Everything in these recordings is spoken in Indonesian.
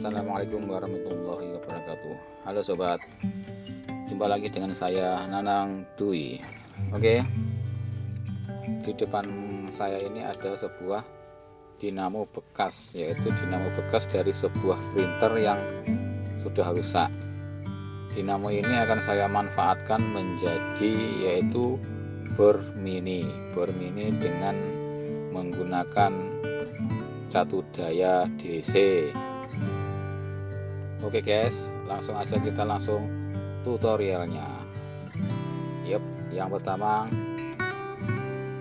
Assalamualaikum warahmatullahi wabarakatuh. Halo sobat, jumpa lagi dengan saya Nanang Dwi. Oke, di depan saya ini ada sebuah dinamo bekas, yaitu dinamo bekas dari sebuah printer yang sudah rusak. Dinamo ini akan saya manfaatkan menjadi yaitu bor mini dengan menggunakan catu daya DC. Oke guys, langsung aja kita langsung tutorialnya. Yang pertama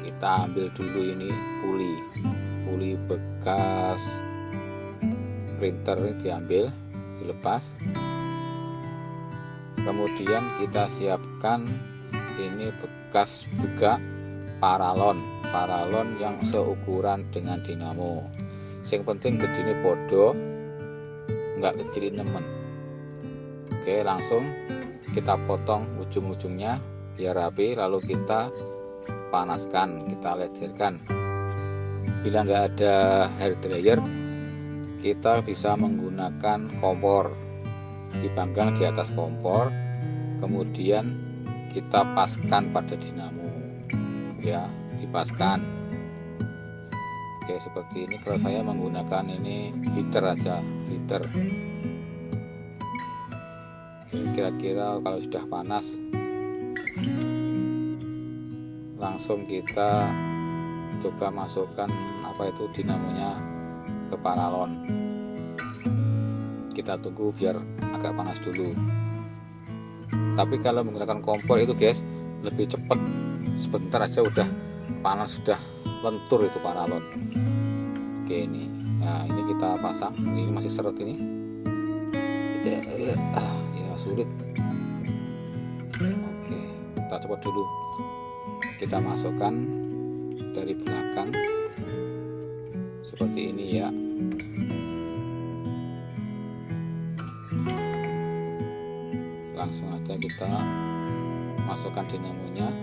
kita ambil dulu ini puli bekas printer, ini diambil, dilepas. Kemudian kita siapkan ini bekas juga paralon yang seukuran dengan dinamo. Yang penting gedine podo, nggak kecilin nemen. Oke, langsung kita potong ujung-ujungnya biar rapi, lalu kita panaskan, kita lederkan. Bila nggak ada hair dryer, kita bisa menggunakan kompor, dipanggang di atas kompor, kemudian kita paskan pada dinamo, ya, dipaskan. Oke, seperti ini. Kalau saya menggunakan ini heater aja, heater. Kira-kira kalau sudah panas, langsung kita coba masukkan dinamonya ke paralon. Kita tunggu biar agak panas dulu. Tapi kalau menggunakan kompor itu guys, lebih cepat, sebentar aja udah panas, sudah lentur itu paralon. Oke, ini nah ini kita pasang. Ini masih seret ini ya sulit. Oke, kita coba dulu, kita masukkan dari belakang seperti ini ya. Langsung aja kita masukkan dinamonya.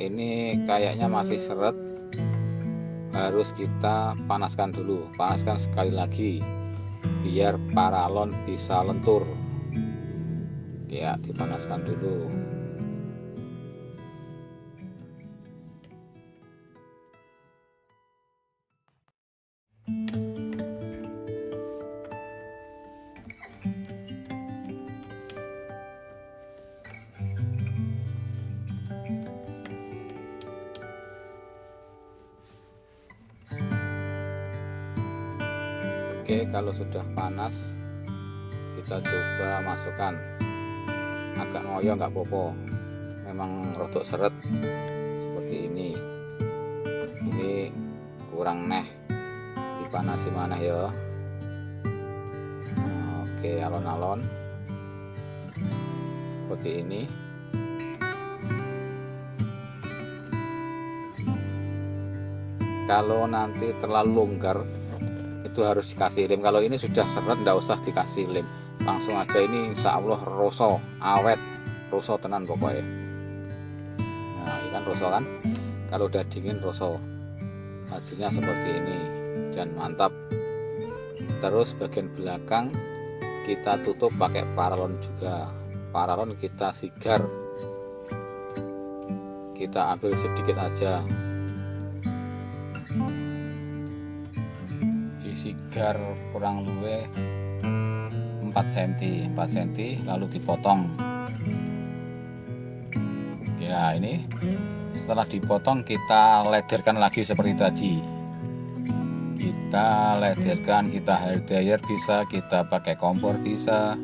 Ini kayaknya masih seret, harus kita panaskan dulu, panaskan sekali lagi biar paralon bisa lentur ya, dipanaskan dulu. Oke, kalau sudah panas kita coba masukkan. Agak ngoyo nggak popo, memang rodok seret seperti ini. Ini kurang neh, dipanasi mana ya. Oke, alon-alon seperti ini. Kalau nanti terlalu longgar itu harus dikasih lem. Kalau ini sudah seret, nggak usah dikasih lem, langsung aja. Ini insya Allah roso, awet, roso tenan pokoknya. Nah, ini kan roso kan, kalau udah dingin roso, hasilnya seperti ini dan mantap. Terus bagian belakang kita tutup pakai paralon juga. Paralon kita sigar, kita ambil sedikit aja, sigar kurang luwe 4 cm lalu dipotong. Ya, ini setelah dipotong kita lederkan lagi seperti tadi. Kita lederkan, kita hair dryer bisa, kita pakai kompor bisa.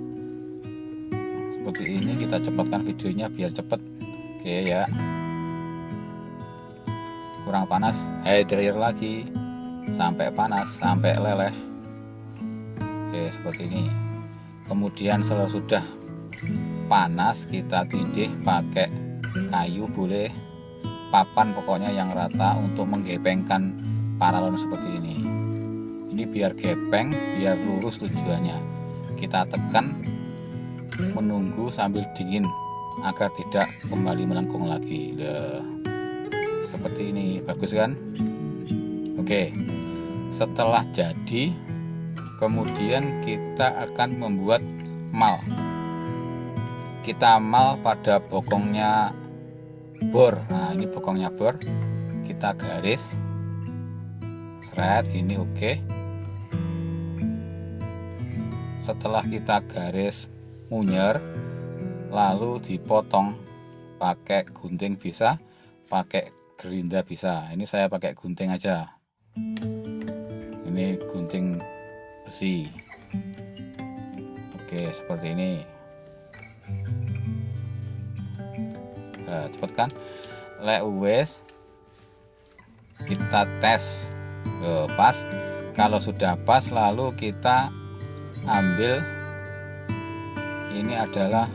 Seperti ini, kita cepatkan videonya biar cepet. Oke ya, kurang panas, hair dryer lagi sampai panas, sampai leleh. Oke, seperti ini. Kemudian kalau sudah panas, kita tindih pakai kayu, boleh papan, pokoknya yang rata untuk menggepengkan paralon seperti ini. Ini biar gepeng, biar lurus tujuannya. Kita tekan, menunggu sambil dingin agar tidak kembali melengkung lagi. Seperti ini, bagus kan? Oke, setelah jadi Kemudian kita akan membuat mal. Kita mal pada bokongnya bor. Nah, ini bokongnya bor. Kita garis seret gini, oke. Setelah kita garis munyer, lalu dipotong pakai gunting bisa, pakai gerinda bisa. Ini saya pakai gunting aja. Ini gunting besi. Oke, seperti ini. Nah, cepet kan? Lek wes kita tes. Pas. Kalau sudah pas, lalu kita ambil, ini adalah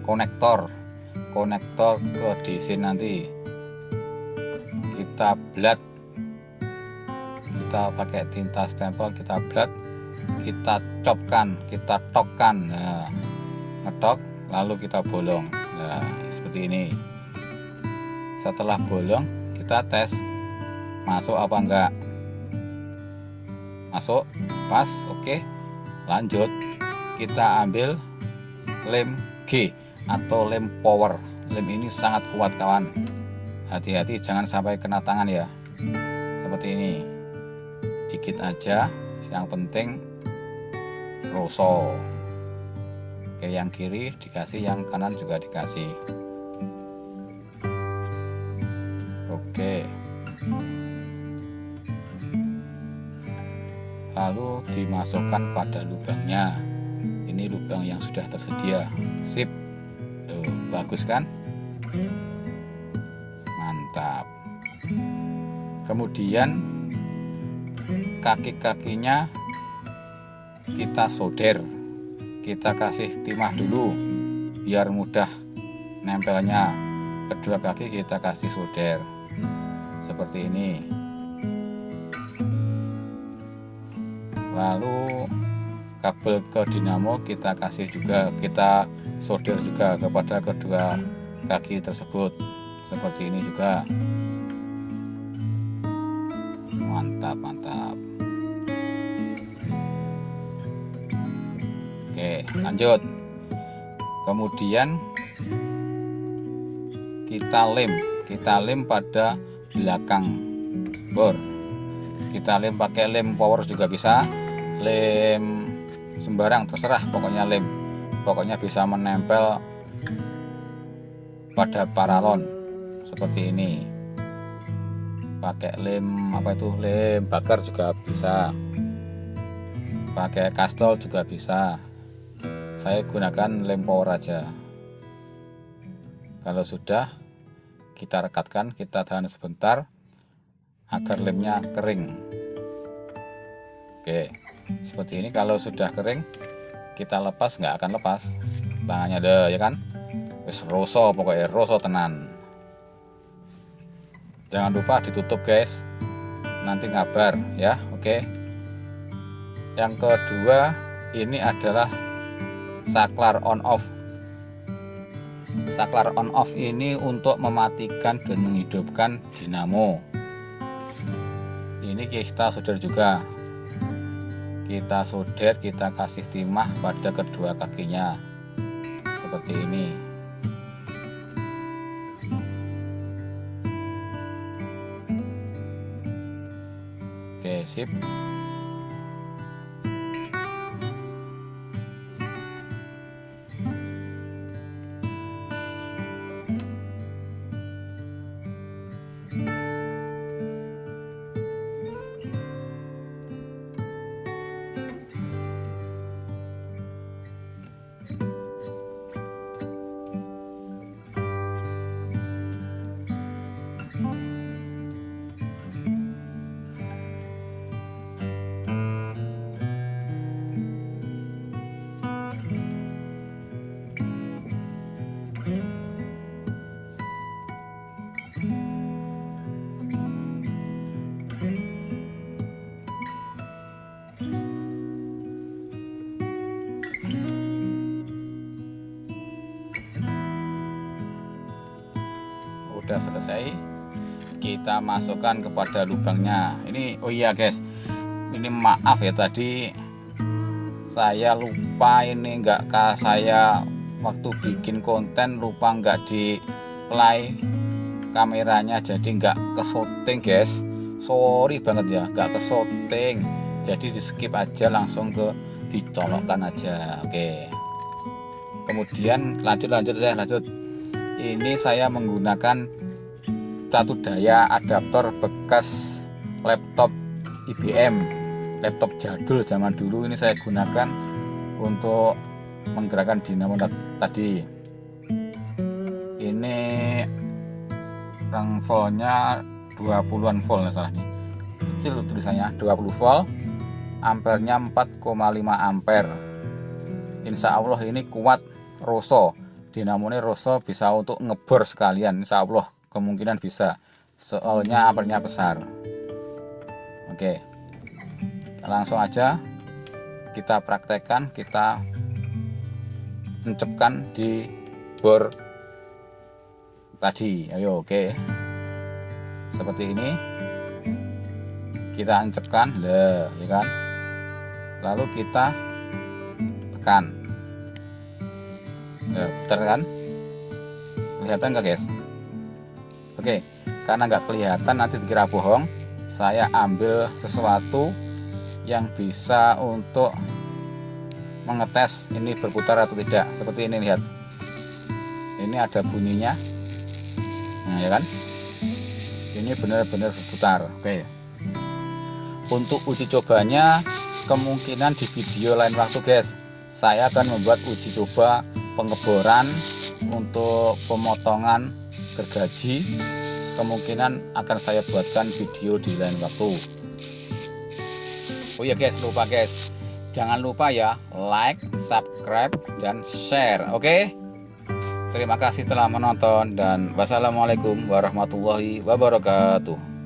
konektor ke DC nanti. Kita blot, kita pakai tinta stempel, kita blot, kita copkan, kita tokkan. Nah, ngetok lalu kita bolong. Nah, seperti ini. Setelah bolong, kita tes masuk apa enggak. Masuk, pas, oke. Lanjut, kita ambil lem G atau lem power. Lem ini sangat kuat kawan, hati-hati jangan sampai kena tangan ya. Seperti ini, dikit aja, yang penting roso. Oke, yang kiri dikasih, yang kanan juga dikasih. Oke, lalu dimasukkan pada lubangnya. Ini lubang yang sudah tersedia. Sip. Tuh, bagus kan? Mantap. Kemudian kaki-kakinya kita solder. Kita kasih timah dulu biar mudah nempelnya. Kedua kaki kita kasih solder. Seperti ini. Lalu kabel ke dinamo kita kasih juga, kita solder juga kepada kedua kaki tersebut. Seperti ini juga. Mantap. Oke, lanjut. Kemudian kita lem pada belakang bor. Kita lem pakai lem power juga bisa, lem sembarang terserah, pokoknya lem, pokoknya bisa menempel pada paralon seperti ini. Pakai lem lem bakar juga bisa, pakai kastol juga bisa. Saya gunakan lem power aja. Kalau sudah, kita rekatkan, kita tahan sebentar agar lemnya kering. Oke, seperti ini. Kalau sudah kering, kita lepas, nggak akan lepas tangannya deh, ya kan? Wis roso, pokoknya roso tenan. Jangan lupa ditutup guys, nanti ngabar ya. Oke, yang kedua ini adalah saklar on off. Saklar on off ini untuk mematikan dan menghidupkan dinamo. Ini kita solder juga. Kita solder, kita kasih timah pada kedua kakinya. Seperti ini. Oke, sip. Udah selesai, kita masukkan kepada lubangnya. Ini oh iya guys, ini maaf ya, tadi saya lupa ini saya waktu bikin konten lupa nggak di play kameranya, jadi nggak ke shooting guys, sorry banget ya, nggak ke shooting, jadi di skip aja, langsung ke dicolokkan aja. Oke, kemudian lanjut ini saya menggunakan satu daya adaptor bekas laptop IBM, laptop jadul zaman dulu. Ini saya gunakan untuk menggerakkan dinamo tadi. Ini rang voltnya 20-an volt, nggak salah nih, kecil tulisannya 20 volt, ampernya 4,5 ampere. Insya Allah ini kuat, Roso, dinamonya Roso, bisa untuk ngebor sekalian, insya Allah kemungkinan bisa, soalnya ampernya besar. Oke, langsung aja kita praktekkan, kita encepkan di bor tadi. Ayo, oke, seperti ini kita encepkan, ya kan, lalu kita tekan, putar kan, kelihatan nggak guys? Oke, karena nggak kelihatan nanti dikira bohong, saya ambil sesuatu yang bisa untuk mengetes ini berputar atau tidak. Seperti ini, lihat, ini ada bunyinya, nah ya kan, ini benar-benar berputar. Oke, untuk uji cobanya kemungkinan di video lain waktu guys, saya akan membuat uji coba pengeboran untuk pemotongan gergaji, kemungkinan akan saya buatkan video di lain waktu. Oh ya guys, lupa guys, jangan lupa ya like, subscribe, dan share. Oke, terima kasih telah menonton dan wassalamualaikum warahmatullahi wabarakatuh.